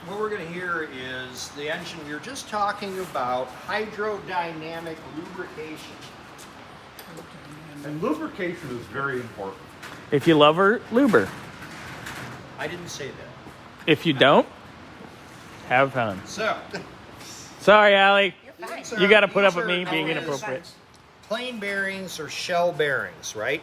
what we're going to hear is the engine. We were just talking about hydrodynamic lubrication. And lubrication is very important. If you love her, lube her. I didn't say that. If you don't, have fun. So, Sorry, Allie. these You got to put up these with are me being known as inappropriate. Plain bearings or shell bearings, right?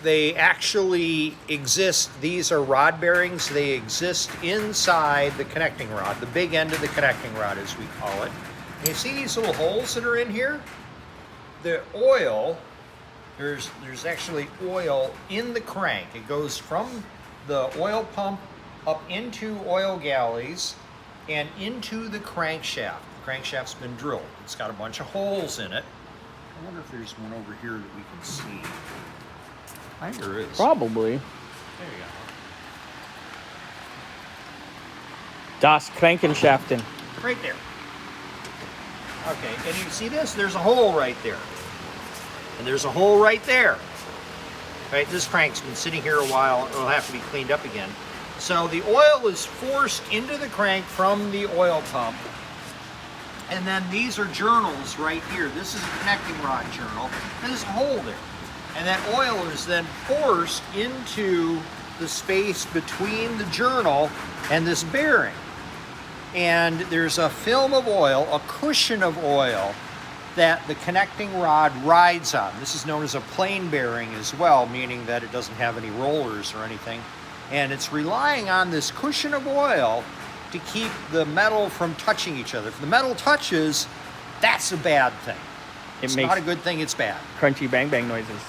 They actually exist. These are rod bearings. They exist inside the connecting rod, the big end of the connecting rod, as we call it. And you see these little holes that are in here? The oil, there's actually oil in the crank. It goes from the oil pump up into oil galleys and into the crankshaft. The crankshaft's been drilled. It's got a bunch of holes in it. I wonder if there's one over here that we can see. I think there is. Probably. There you go. Das Krankenschaften. Right there. Okay, and you see this? There's a hole right there. And there's a hole right there. Right, this crank's been sitting here a while. It'll have to be cleaned up again. So the oil is forced into the crank from the oil pump. And then these are journals right here. This is a connecting rod journal. And there's a hole there. And that oil is then forced into the space between the journal and this bearing. And there's a film of oil, a cushion of oil, that the connecting rod rides on. This is known as a plain bearing as well, meaning that it doesn't have any rollers or anything. And it's relying on this cushion of oil to keep the metal from touching each other. If the metal touches, that's a bad thing. It's not a good thing, it's bad. Crunchy bang bang noises.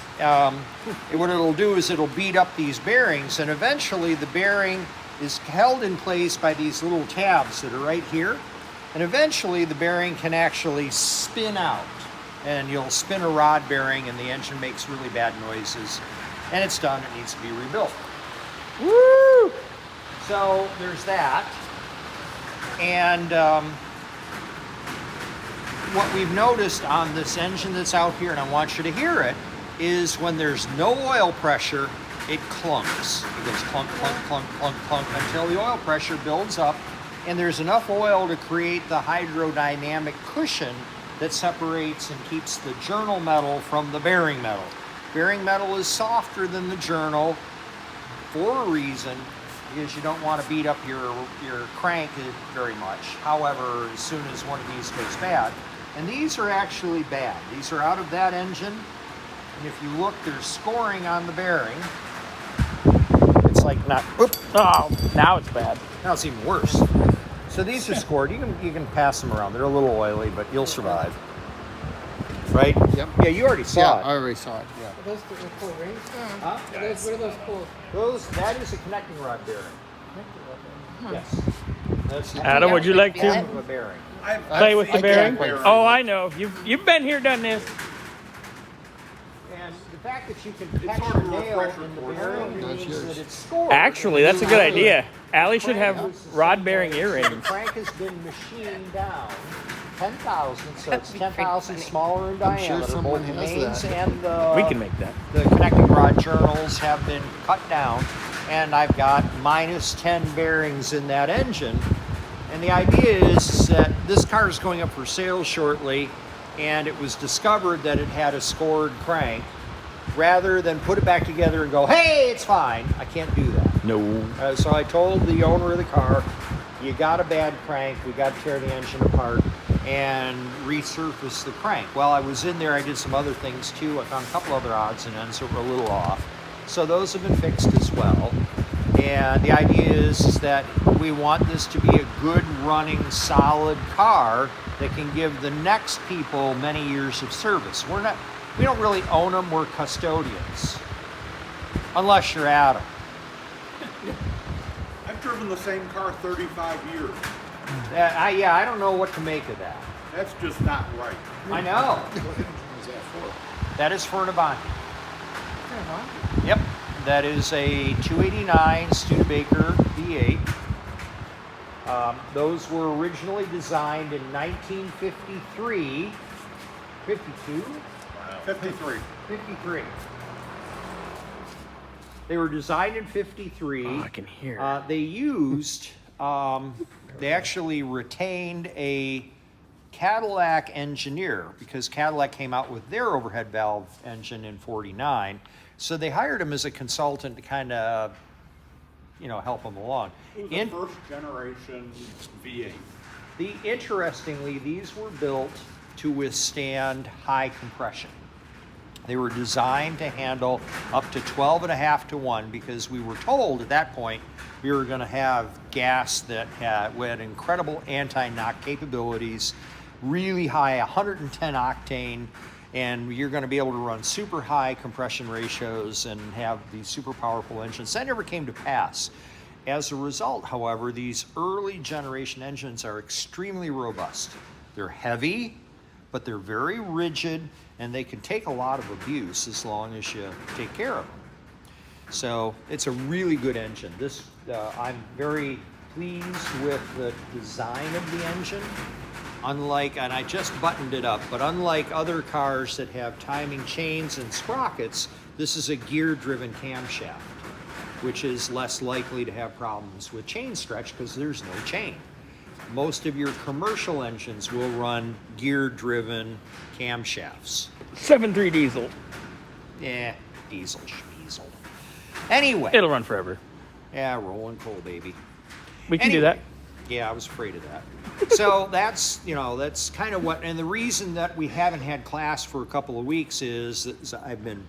What it'll do is it'll beat up these bearings, and eventually the bearing is held in place by these little tabs that are right here. And eventually the bearing can actually spin out, and you'll spin a rod bearing and the engine makes really bad noises, and it's done. It needs to be rebuilt. Woo! So there's that. And what we've noticed on this engine that's out here, and I want you to hear it, is when there's no oil pressure, it clunks. It goes clunk, clunk, clunk, clunk, clunk until the oil pressure builds up and there's enough oil to create the hydrodynamic cushion that separates and keeps the journal metal from the bearing metal. Bearing metal is softer than the journal for a reason, because you don't want to beat up your crank very much. However, as soon as one of these goes bad, and these are actually bad. These are out of that engine, and if you look, there's scoring on the bearing. It's like not, oops, Oh, now it's bad. now it's even worse. So these are scored. You can pass them around. They're a little oily, but you'll survive. Right? Yep. Yeah, you already saw it. I already saw it. Yeah. Are those the cool rings? Huh? What are those cool? That is a connecting rod bearing. Yes. That's Adam, would you like to a bearing. play with the I bearing? can't wait. Oh, I know. You've been here, done this. And the fact that you can It's catch sort a of a nail refresher in the course. bearing That's means yours. that it's scored. Actually, that's a good idea. Allie should have rod bearing The earrings. crank has been machined down 10,000, so it's That'd be 10,000 pretty smaller in I'm sure diameter. someone Both the has mains that. and the We can make that. the connecting rod journals have been cut down, and I've got minus 10 bearings in that engine. And the idea is that this car is going up for sale shortly, and it was discovered that it had a scored crank. Rather than put it back together and go, hey, it's fine, I can't do that. No. So I told the owner of the car, you got a bad crank, we got to tear the engine apart and resurface the crank. While I was in there, I did some other things too. I found a couple other odds and ends that were a little off. So those have been fixed as well. And the idea is that we want this to be a good running, solid car that can give the next people many years of service. We don't really own them, we're custodians. Unless you're Adam. I've driven the same car 35 years. I don't know what to make of that. That's just not right. I know. What engine is that for? That is for an Avanti. Yep. That is a 289 Studebaker V8. Those were originally designed in 1953. 52? 53. 53. They were designed in 53. Oh, I can hear it. They used they actually retained a Cadillac engineer because Cadillac came out with their overhead valve engine in '49. So they hired him as a consultant to kind of, help them along. It was a first generation V8. Interestingly, these were built to withstand high compression. They were designed to handle up to 12.5 to 1 because we were told at that point we were going to have gas that had incredible anti-knock capabilities, really high 110 octane, and you're going to be able to run super high compression ratios and have these super powerful engines. That never came to pass. As a result, however, these early generation engines are extremely robust. They're heavy, but they're very rigid, and they can take a lot of abuse as long as you take care of them. So it's a really good engine. I'm very pleased with the design of the engine. And I just buttoned it up, but unlike other cars that have timing chains and sprockets, this is a gear-driven camshaft, which is less likely to have problems with chain stretch because there's no chain. Most of your commercial engines will run gear-driven camshafts. 7.3 diesel. Yeah, diesel. Anyway. It'll run forever. Yeah, rolling coal, baby. We can do that. Yeah, I was afraid of that. So that's kind of what, and the reason that we haven't had class for a couple of weeks is that I've been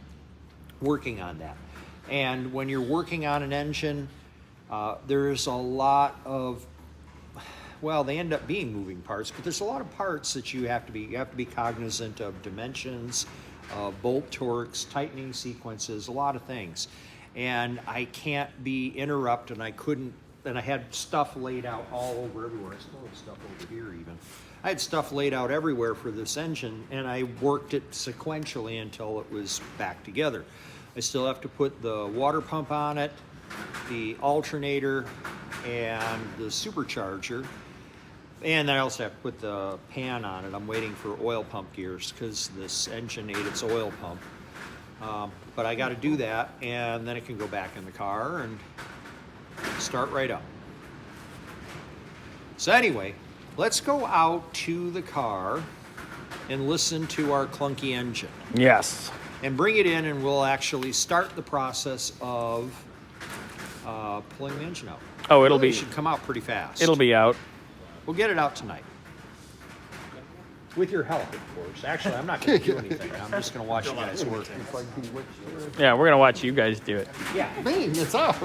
working on that. And when you're working on an engine, there's a lot of, they end up being moving parts, but there's a lot of parts that you have to be cognizant of: dimensions, bolt torques, tightening sequences, a lot of things. And I can't be interrupted, and I had stuff laid out all over everywhere. I still have stuff over here even. I had stuff laid out everywhere for this engine, and I worked it sequentially until it was back together. I still have to put the water pump on it, the alternator, and the supercharger. And I also have to put the pan on it. I'm waiting for oil pump gears because this engine ate its oil pump. But I got to do that, and then it can go back in the car and start right up. So anyway, let's go out to the car and listen to our clunky engine. Yes. And bring it in, and we'll actually start the process of pulling the engine out. Oh, It should come out pretty fast. It'll be out. We'll get it out tonight. With your help, of course. Actually, I'm not going to do anything. I'm just going to watch you guys work. Yeah, we're gonna watch you guys do it. Yeah. Man, it's out.